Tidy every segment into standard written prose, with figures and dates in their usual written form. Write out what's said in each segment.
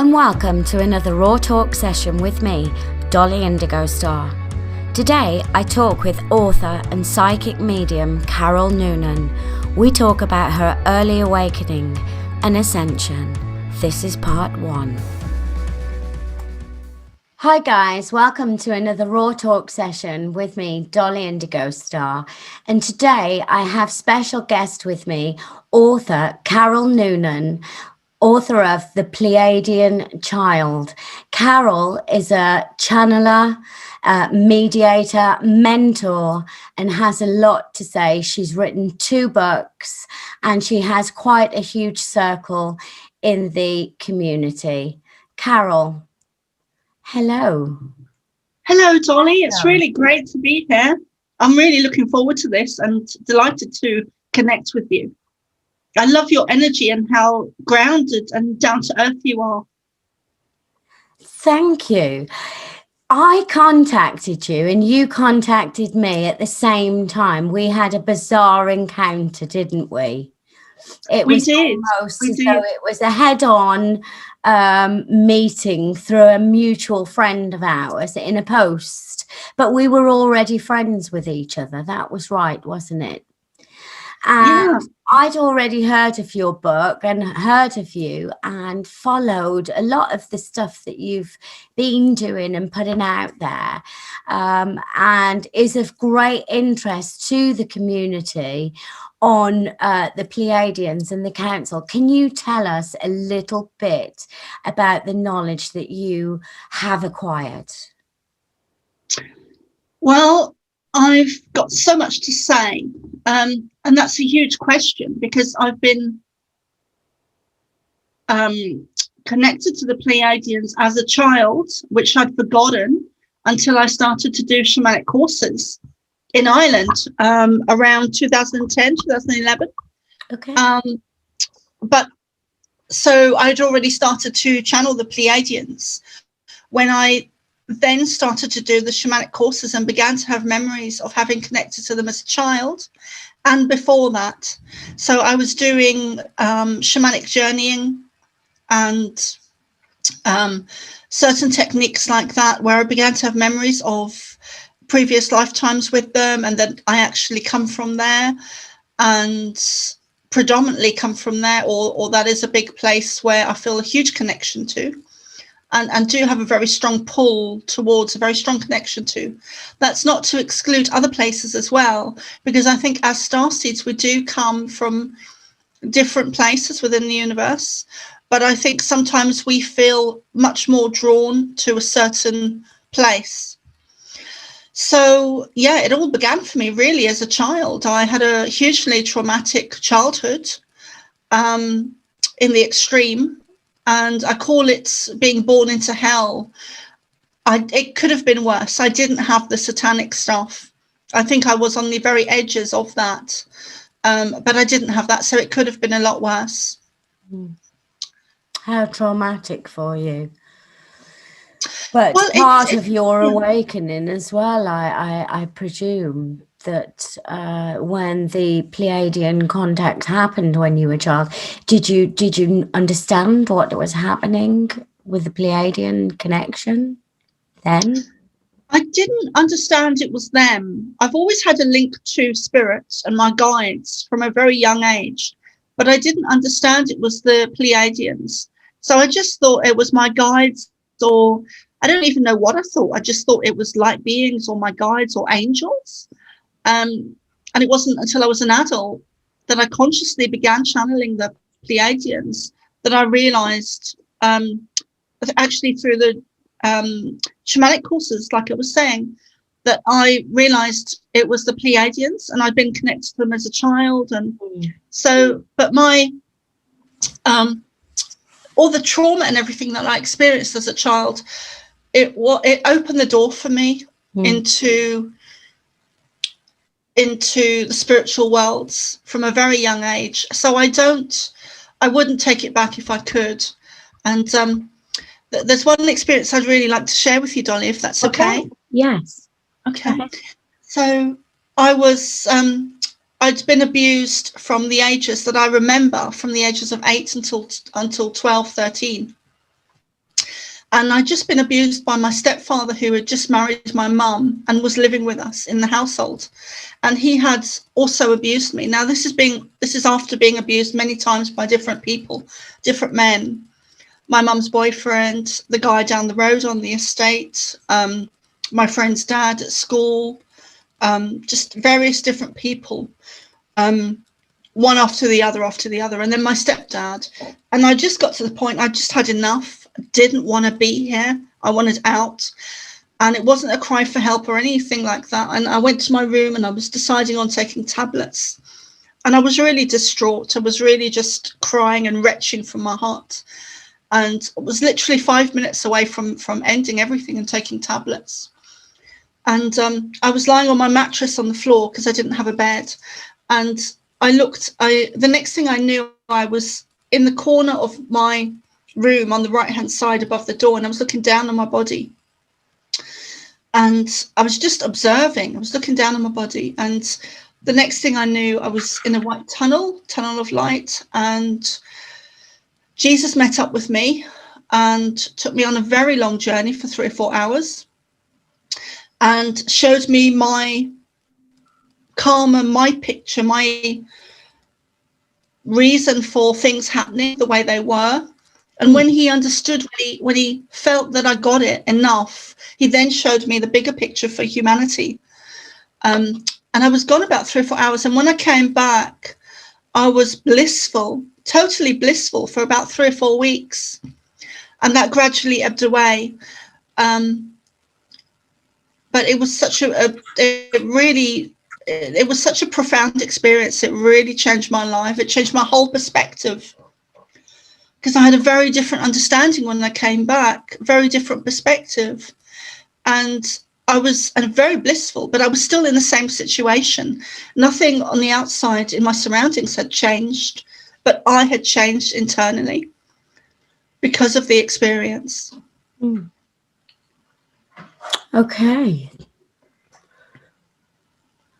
and welcome to another Raw Talk session with me, Dolly Indigo Star. Today I talk with author and psychic medium Carol Noonan. We talk about her early awakening and ascension. This is part 1. Hi guys, welcome to another Raw Talk session with me, Dolly Indigo Star. And today I have special guest with me, author Carol Noonan, author of The Pleiadian Child. Carol is a channeler, mediator, mentor, and has a lot to say. She's written 2 books and she has quite a huge circle in the community. Carol, hello. Hello, Dolly. It's really great to be here. I'm really looking forward to this and delighted to connect with you. I love your energy and how grounded and down to earth you are. Thank you. I contacted you and you contacted me at the same time. We had a bizarre encounter, didn't we? We did. Almost as though it was a head-on meeting through a mutual friend of ours in a post. But we were already friends with each other. That was right, wasn't it? And yeah. I'd already heard of your book and heard of you and followed a lot of the stuff that you've been doing and putting out there, and is of great interest to the community on the Pleiadians and the council. Can you tell us a little bit about the knowledge that you have acquired? Well, I've got so much to say, and that's a huge question because I've been connected to the Pleiadians as a child, which I'd forgotten until I started to do shamanic courses in Ireland around 2010, 2011. Okay. But so I'd already started to channel the Pleiadians when I then started to do the shamanic courses and began to have memories of having connected to them as a child and before that. So I was doing shamanic journeying and certain techniques like that where I began to have memories of previous lifetimes with them, and that I actually come from there and predominantly come from there, or that is a big place where I feel a huge connection to. And do have a very strong pull towards, a very strong connection to. That's not to exclude other places as well, because I think as starseeds, we do come from different places within the universe. But I think sometimes we feel much more drawn to a certain place. So, yeah, it all began for me really as a child. I had a hugely traumatic childhood in the extreme. And I call it being born into hell. It could have been worse. I didn't have the satanic stuff. I think I was on the very edges of that. But I didn't have that, so it could have been a lot worse. How traumatic for you. But well, part of your awakening as well, I presume, that when the Pleiadian contact happened when you were a child, did you understand what was happening with the Pleiadian connection then? I didn't understand it was them. I've always had a link to spirits and my guides from a very young age, but I didn't understand it was the Pleiadians. So I just thought it was my guides, or I don't even know what I thought. I just thought it was light beings or my guides or angels. And it wasn't until I was an adult that I consciously began channeling the Pleiadians that I realized, actually through the shamanic courses, like I was saying, that I realized it was the Pleiadians, and I'd been connected to them as a child. And so, but my, all the trauma and everything that I experienced as a child, it opened the door for me into the spiritual worlds from a very young age. So I wouldn't take it back if I could. And there's one experience I'd really like to share with you, Dolly, if that's okay. Yes. Okay. So I was, I'd been abused from the ages that I remember, from the ages of 8 until 12, 13. And I'd just been abused by my stepfather, who had just married my mum and was living with us in the household. And he had also abused me. Now, this is after being abused many times by different people, different men. My mum's boyfriend, the guy down the road on the estate, my friend's dad at school, just various different people, one after the other, and then my stepdad. And I just got to the point, I just had enough. I didn't want to be here. I wanted out. And it wasn't a cry for help or anything like that. And I went to my room and I was deciding on taking tablets. And I was really distraught. I was really just crying and retching from my heart. And I was literally 5 minutes away from ending everything and taking tablets. And I was lying on my mattress on the floor because I didn't have a bed. And the next thing I knew, I was in the corner of my room on the right-hand side above the door, and I was looking down on my body. And I was just observing. I was looking down on my body. And the next thing I knew, I was in a white tunnel of light. And Jesus met up with me and took me on a very long journey for 3 or 4 hours and showed me my karma, my picture, my reason for things happening the way they were. And when he understood, when he felt that I got it enough, he then showed me the bigger picture for humanity. And I was gone about 3 or 4 hours. And when I came back, I was blissful, totally blissful for about 3 or 4 weeks. And that gradually ebbed away. But it was such it was such a profound experience. It really changed my life. It changed my whole perspective. Because I had a very different understanding when I came back, very different perspective. And I was very blissful, but I was still in the same situation. Nothing on the outside in my surroundings had changed, but I had changed internally because of the experience. Mm. Okay.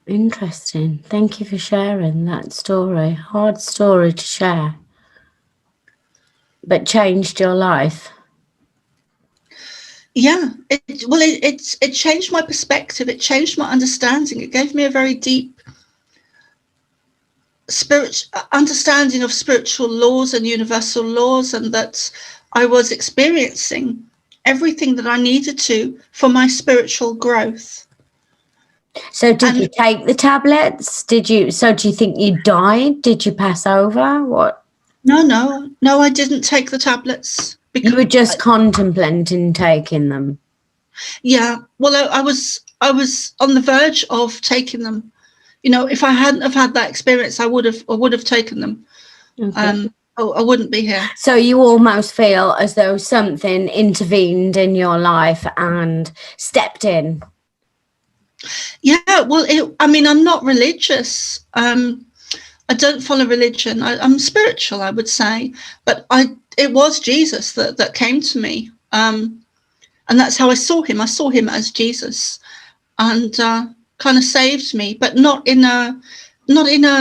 Interesting. Thank you for sharing that story. Hard story to share, but changed your life. Yeah, it changed my perspective. It changed my understanding. It gave me a very deep understanding of spiritual laws and universal laws, and that I was experiencing everything that I needed to for my spiritual growth. So did you take the tablets? So do you think you died? Did you pass over? What? No, I didn't take the tablets. You were just contemplating taking them. Yeah, well, I was on the verge of taking them. You know, if I hadn't have had that experience, I would have taken them. Okay. I wouldn't be here. So you almost feel as though something intervened in your life and stepped in. Yeah, well, I'm not religious. I don't follow religion. I'm spiritual, I would say, but it was Jesus that came to me, and that's how I saw him. I saw him as Jesus, and kind of saved me, but not in a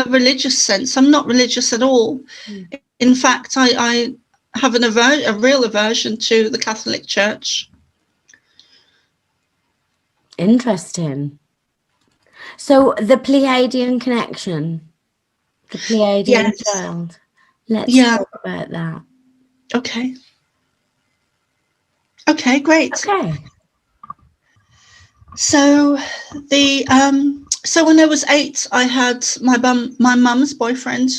religious sense. I'm not religious at all. Mm. In fact, I have a real aversion to the Catholic Church. Interesting. So the Pleiadian Connection, the Pleiadian Child. Let's talk about that. Okay. Okay, great. Okay. So so when I was 8, I had my mum's boyfriend.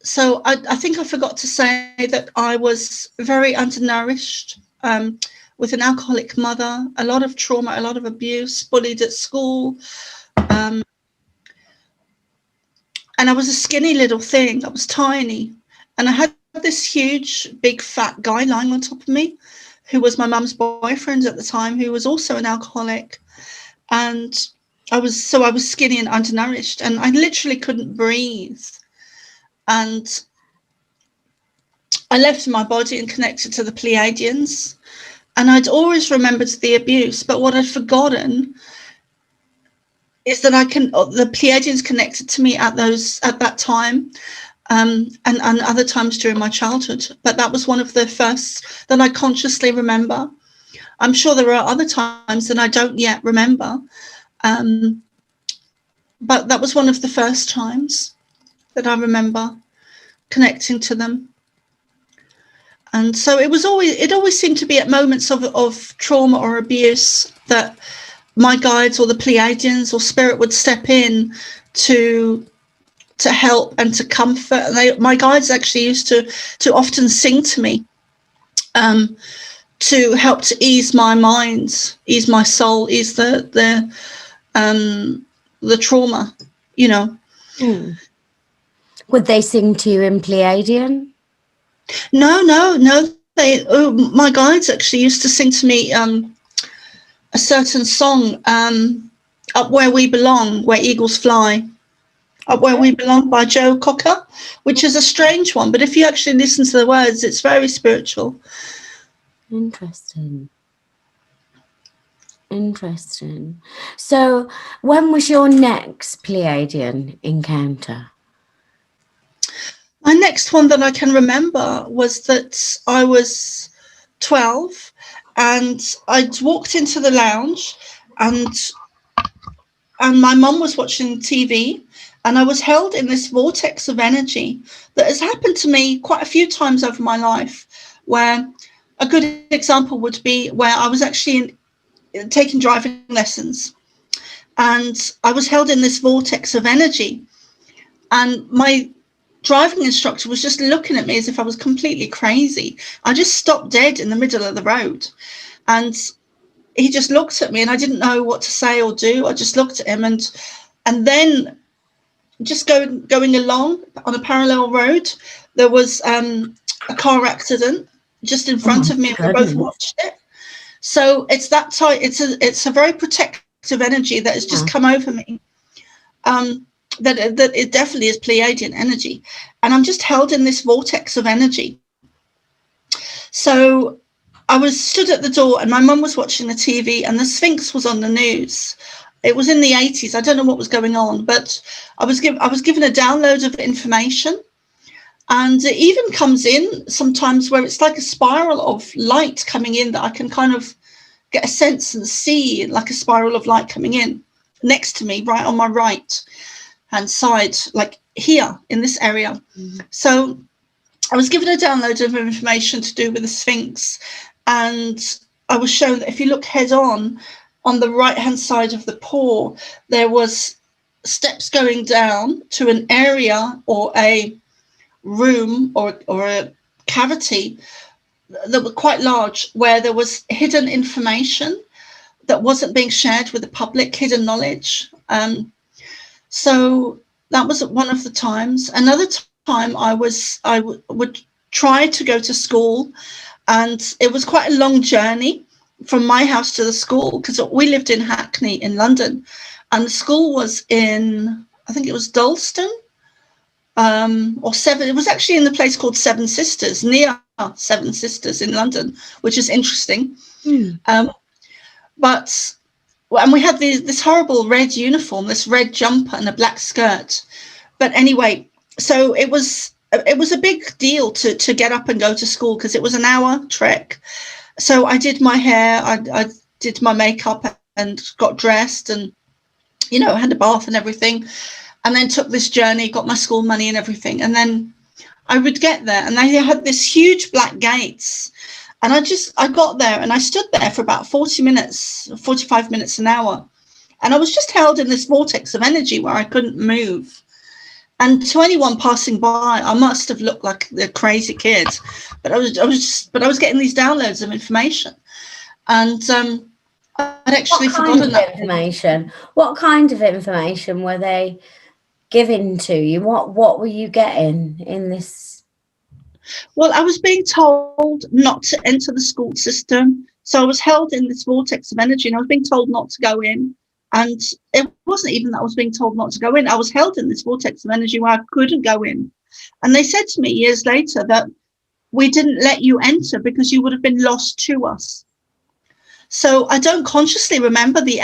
So I think I forgot to say that I was very undernourished, with an alcoholic mother, a lot of trauma, a lot of abuse, bullied at school. And I was a skinny little thing. I was tiny. And I had this huge, big, fat guy lying on top of me, who was my mum's boyfriend at the time, who was also an alcoholic. And I was skinny and undernourished, and I literally couldn't breathe. And I left my body and connected to the Pleiadians. And I'd always remembered the abuse, but what I'd forgotten is that the Pleiadians connected to me at that time. and other times during my childhood. But that was one of the first that I consciously remember. I'm sure there are other times that I don't yet remember, but that was one of the first times that I remember connecting to them. And so it always seemed to be at moments of trauma or abuse that my guides or the Pleiadians or spirit would step in to help and to comfort. And my guides actually used to often sing to me to help to ease my mind, ease my soul, ease the trauma, you know. Would they sing to you in Pleiadian? No. My guides actually used to sing to me a certain song, Up Where We Belong, Where Eagles Fly. Up Where We Belong by Joe Cocker, which is a strange one, but if you actually listen to the words, it's very spiritual. Interesting. So when was your next Pleiadian encounter? My next one that I can remember was that I was 12 and I'd walked into the lounge and my mum was watching TV, and I was held in this vortex of energy that has happened to me quite a few times over my life, where a good example would be where I was actually taking driving lessons and I was held in this vortex of energy, and my driving instructor was just looking at me as if I was completely crazy. I just stopped dead in the middle of the road and he just looked at me and I didn't know what to say or do. I just looked at him and then just going along on a parallel road, there was a car accident just in front of me and we both watched it. So it's that type, it's a very protective energy that has just come over me. That it definitely is Pleiadian energy, and I'm just held in this vortex of energy. So I was stood at the door and my mum was watching the TV and the Sphinx was on the news. It was in the 80s. I don't know what was going on, but I was given a download of information, and it even comes in sometimes where it's like a spiral of light coming in that I can kind of get a sense and see, like a spiral of light coming in next to me, right on my right hand side, like here in this area. So I was given a download of information to do with the Sphinx, and I was shown that if you look head on the right hand side of the paw, there was steps going down to an area or a room or a cavity that were quite large, where there was hidden information that wasn't being shared with the public, hidden knowledge. So that was one of the times. Another time I would try to go to school, and it was quite a long journey from my house to the school, because we lived in Hackney in London, and the school was in, I think it was Dalston, it was actually in the place called Seven Sisters, near Seven Sisters in London, which is interesting. And we had this horrible red uniform, this red jumper and a black skirt. But anyway, so it was a big deal to get up and go to school, because it was an hour trek. So I did my hair, I did my makeup and got dressed and, you know, had a bath and everything, and then took this journey, got my school money and everything. And then I would get there and they had this huge black gates. And I got there and I stood there for about 45 minutes, an hour. And I was just held in this vortex of energy where I couldn't move. And to anyone passing by, I must have looked like a crazy kid, but I was getting these downloads of information. And I'd actually forgotten that information. What kind of information were they giving to you? What were you getting in this? Well, I was being told not to enter the school system. So I was held in this vortex of energy and I was being told not to go in. And it wasn't even that I was being told not to go in. I was held in this vortex of energy where I couldn't go in. And they said to me years later that we didn't let you enter because you would have been lost to us. So I don't consciously remember the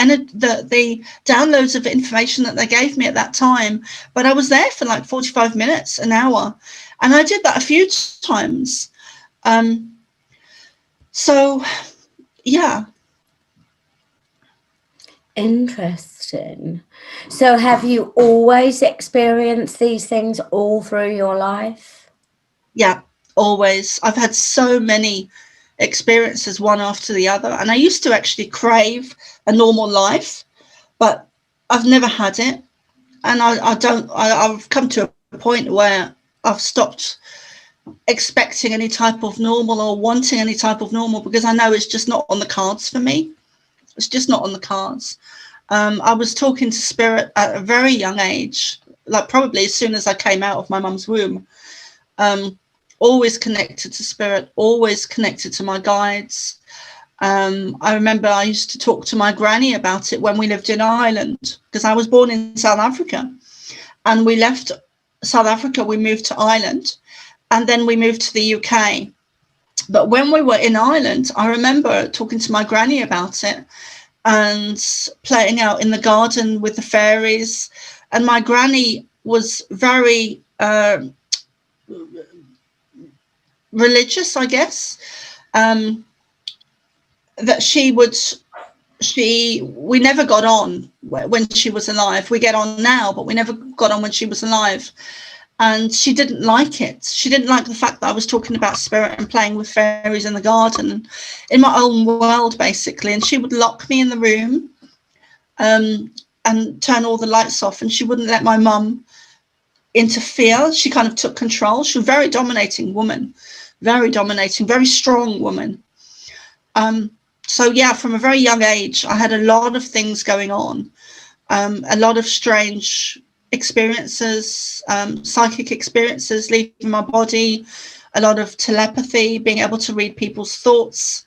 downloads of information that they gave me at that time, but I was there for like 45 minutes, an hour, and I did that a few times. So, yeah. Interesting. So have you always experienced these things all through your life? Yeah, always. I've had so many experiences, one after the other, and I used to actually crave a normal life, but I've never had it, and I've come to a point where I've stopped expecting any type of normal or wanting any type of normal, because I know it's just not on the cards for me. It's just not on the cards. I was talking to spirit at a very young age, like probably as soon as I came out of my mum's womb. Always connected to spirit, always connected to my guides. I remember I used to talk to my granny about it when we lived in Ireland, because I was born in South Africa, and we left South Africa, we moved to Ireland, and then we moved to the UK. But when we were in Ireland, I remember talking to my granny about it and playing out in the garden with the fairies. And my granny was very religious, I guess, that we never got on when she was alive. We get on now, but we never got on when she was alive. And she didn't like it. She didn't like the fact that I was talking about spirit and playing with fairies in the garden, in my own world, basically. And she would lock me in the room and turn all the lights off, and she wouldn't let my mum interfere. She kind of took control. She was a very dominating woman, very dominating, very strong woman. So yeah, from a very young age, I had a lot of things going on, a lot of strange experiences, psychic experiences leaving my body, a lot of telepathy, being able to read people's thoughts.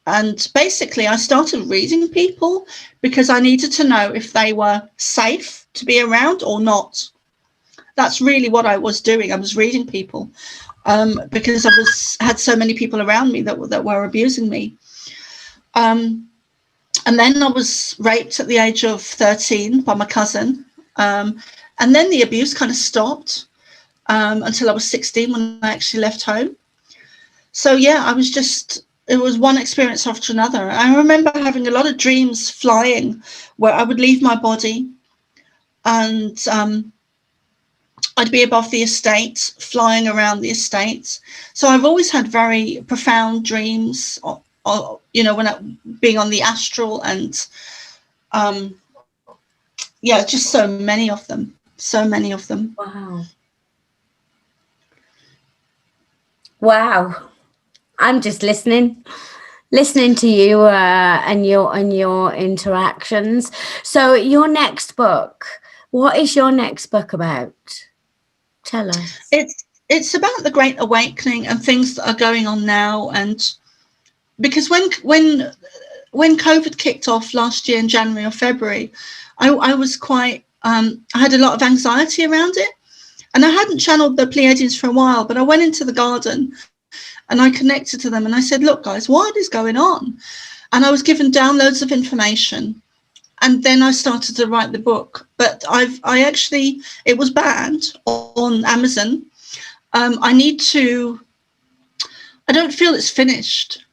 And basically I started reading people because I needed to know if they were safe to be around or not. That's really what I was doing. I was reading people because I had so many people around me that were abusing me. And then I was raped at the age of 13 by my cousin. And then the abuse kind of stopped until I was 16, when I actually left home. So yeah, it was one experience after another. I remember having a lot of dreams flying where I would leave my body and I'd be above the estate, flying around the estate. So I've always had very profound dreams, being on the astral, and yeah, just so many of them. Wow. I'm just listening to you and your interactions. So your next book, what is your next book about? Tell us. It's about the Great Awakening and things that are going on now. And because when COVID kicked off last year in January or February, I was quite I had a lot of anxiety around it, and I hadn't channeled the Pleiadians for a while, but I went into the garden and I connected to them and I said, look guys, what is going on? And I was given downloads of information, and then I started to write the book. But it was banned on Amazon. I don't feel it's finished.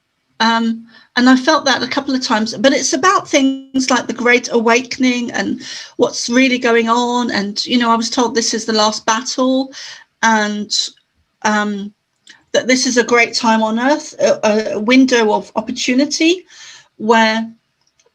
And I felt that a couple of times, but it's about things like the Great Awakening and what's really going on. And, I was told this is the last battle, and that this is a great time on Earth, a window of opportunity where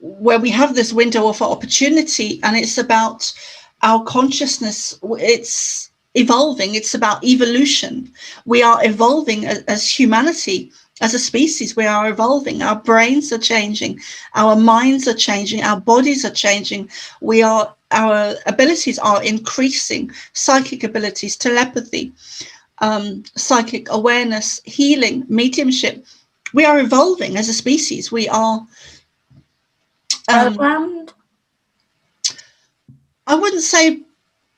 we have this window of opportunity, and it's about our consciousness. It's evolving. It's about evolution. We are evolving as humanity. As a species, we are evolving. Our brains are changing. Our minds are changing. Our bodies are changing. Our abilities are increasing. Psychic abilities, telepathy, psychic awareness, healing, mediumship. We are evolving as a species. We are programmed. I wouldn't say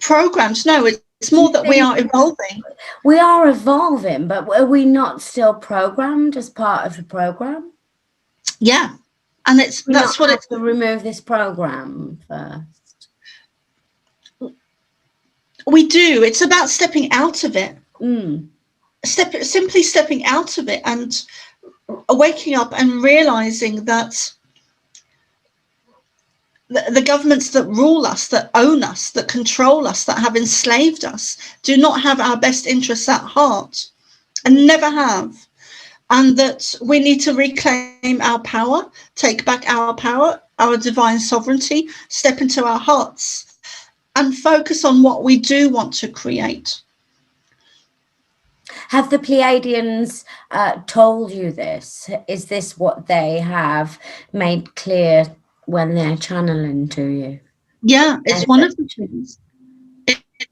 programmed. No, it's more that we are evolving. We are evolving, but are we not still programmed as part of the program? Yeah, And that's what it's to remove this program first. We do. It's about stepping out of it. Mm. Simply stepping out of it and waking up and realizing that the governments that rule us, that own us, that control us, that have enslaved us, do not have our best interests at heart, and never have. And that we need to reclaim our power, take back our power, our divine sovereignty, step into our hearts, and focus on what we do want to create. Have the Pleiadians told you this? Is this what they have made clear when they're channeling to you? Yeah, it's one of the things.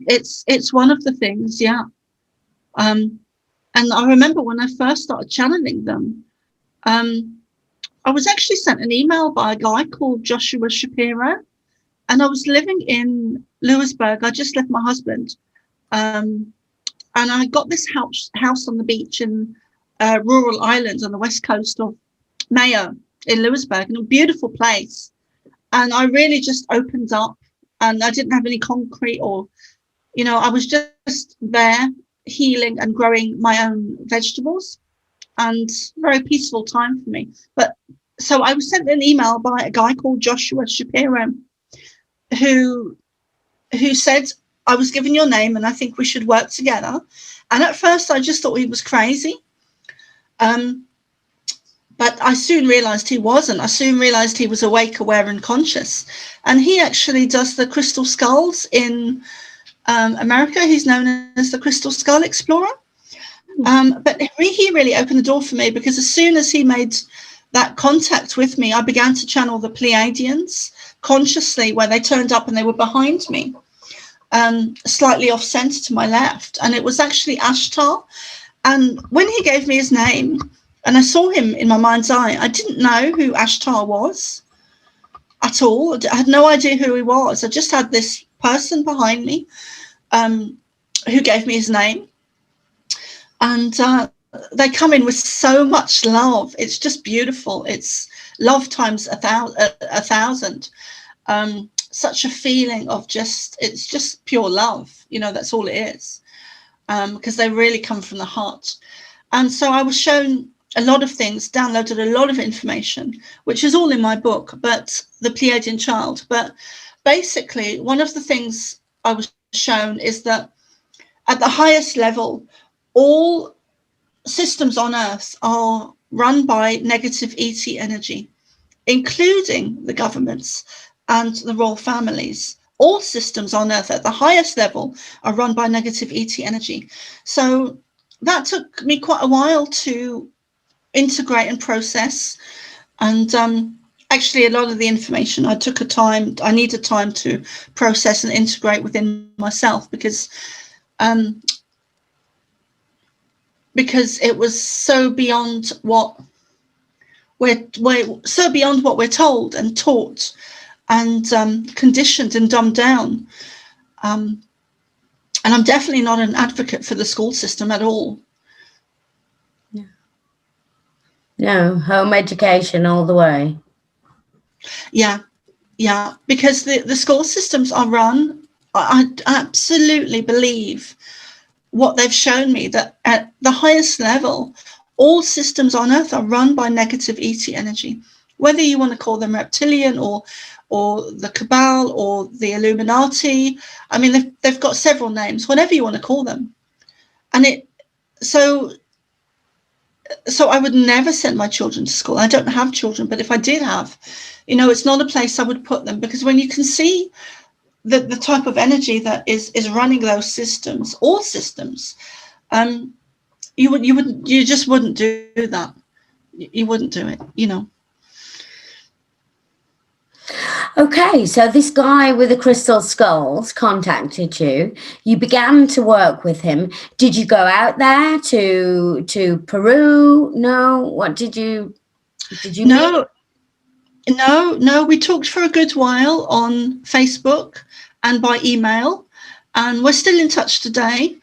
It's one of the things, yeah. And I remember when I first started channeling them, I was actually sent an email by a guy called Joshua Shapiro, and I was living in Lewisburg. I just left my husband, and I got this house on the beach in rural Ireland on the west coast of Mayo in Lewisburg, and a beautiful place. And I really just opened up, and I didn't have any concrete or, I was just there healing and growing my own vegetables, and very peaceful time for me. But so I was sent an email by a guy called Joshua Shapiro, who said, I was given your name and I think we should work together. And at first I just thought he was crazy. But I soon realized he wasn't. I soon realized he was awake, aware, and conscious. And he actually does the crystal skulls in America. He's known as the Crystal Skull Explorer. But he really opened the door for me, because as soon as he made that contact with me, I began to channel the Pleiadians consciously, where they turned up and they were behind me, slightly off center to my left. And it was actually Ashtar. And when he gave me his name and I saw him in my mind's eye, I didn't know who Ashtar was at all. I had no idea who he was. I just had this person behind me who gave me his name. And they come in with so much love. It's just beautiful. It's love times a thousand. Such a feeling of it's just pure love. That's all it is. Because they really come from the heart. And so I was shown a lot of things, downloaded a lot of information, which is all in my book, but the Pleiadian Child. But basically, one of the things I was shown is that at the highest level, all systems on Earth are run by negative ET energy, including the governments and the royal families. All systems on Earth at the highest level are run by negative ET energy. So that took me quite a while to integrate and process. And actually, a lot of the information I needed time to process and integrate within myself, because it was so beyond what we're told and taught and conditioned and dumbed down. And I'm definitely not an advocate for the school system at all. No, home education all the way. Yeah, because the school systems are run, I absolutely believe what they've shown me, that at the highest level, all systems on Earth are run by negative ET energy, whether you want to call them reptilian or the Cabal or the Illuminati. I mean, they've got several names, whatever you want to call them. And so I would never send my children to school. I don't have children, but if I did have, it's not a place I would put them, because when you can see the type of energy that is running those systems, all systems, you just wouldn't do that. You wouldn't do it, Okay, so this guy with the crystal skulls contacted you. You began to work with him. Did you go out there to Peru? No. What did you No. We talked for a good while on Facebook and by email, and we're still in touch today.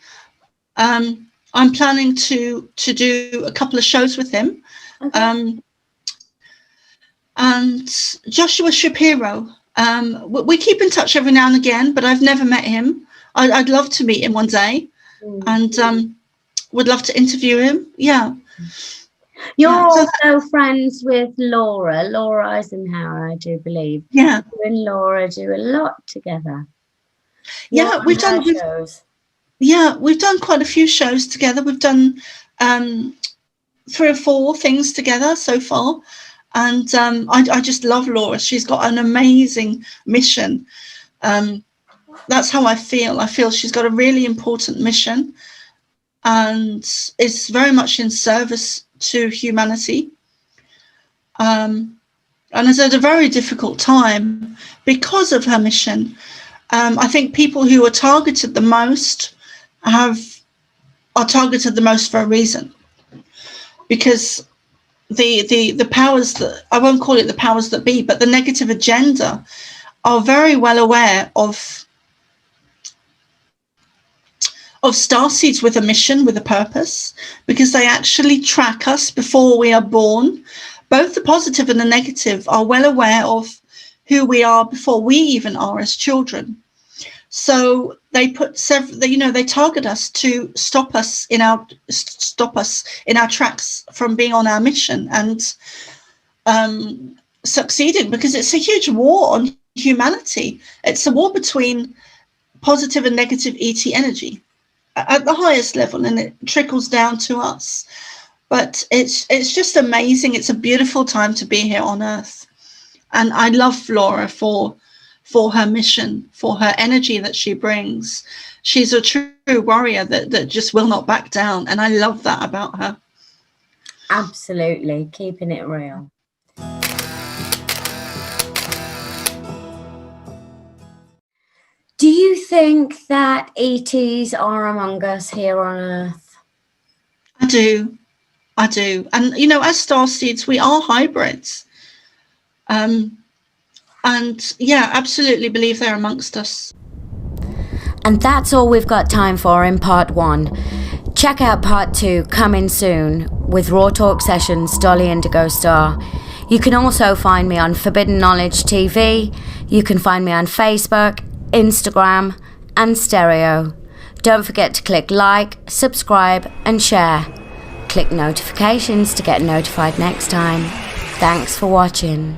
I'm planning to do a couple of shows with him. Okay. and Joshua Shapiro. We keep in touch every now and again, but I've never met him. I'd love to meet him one day, and would love to interview him. Yeah. You're also friends with Laura Eisenhower, I do believe. Yeah. You and Laura do a lot together. Yeah, we've done shows. Yeah, we've done quite a few shows together. We've done 3 or 4 things together so far. And I just love Laura. She's got an amazing mission. That's how I feel. I feel she's got a really important mission, and it's very much in service to humanity. And it's at a very difficult time because of her mission. I think people who are targeted the most are targeted the most for a reason, because the powers that, I won't call it the powers that be, but the negative agenda are very well aware of starseeds with a mission, with a purpose, because they actually track us before we are born. Both the positive and the negative are well aware of who we are before we even are as children. So they put they target us to stop us in our tracks from being on our mission and succeeding, because it's a huge war on humanity. It's a war between positive and negative ET energy at the highest level, and it trickles down to us. But it's just amazing. It's a beautiful time to be here on Earth, and I love Laura for her mission, for her energy that she brings. She's a true warrior that just will not back down, and I love that about her. Absolutely, keeping it real. Do you think that ETs are among us here on Earth? I do. And, as starseeds, we are hybrids. And yeah, absolutely believe they're amongst us. And that's all we've got time for in part 1. Check out part 2 coming soon with Raw Talk Sessions, Dolly Indigo Star. You can also find me on Forbidden Knowledge TV. You can find me on Facebook, Instagram and Stereo. Don't forget to click like, subscribe and share. Click notifications to get notified next time. Thanks for watching.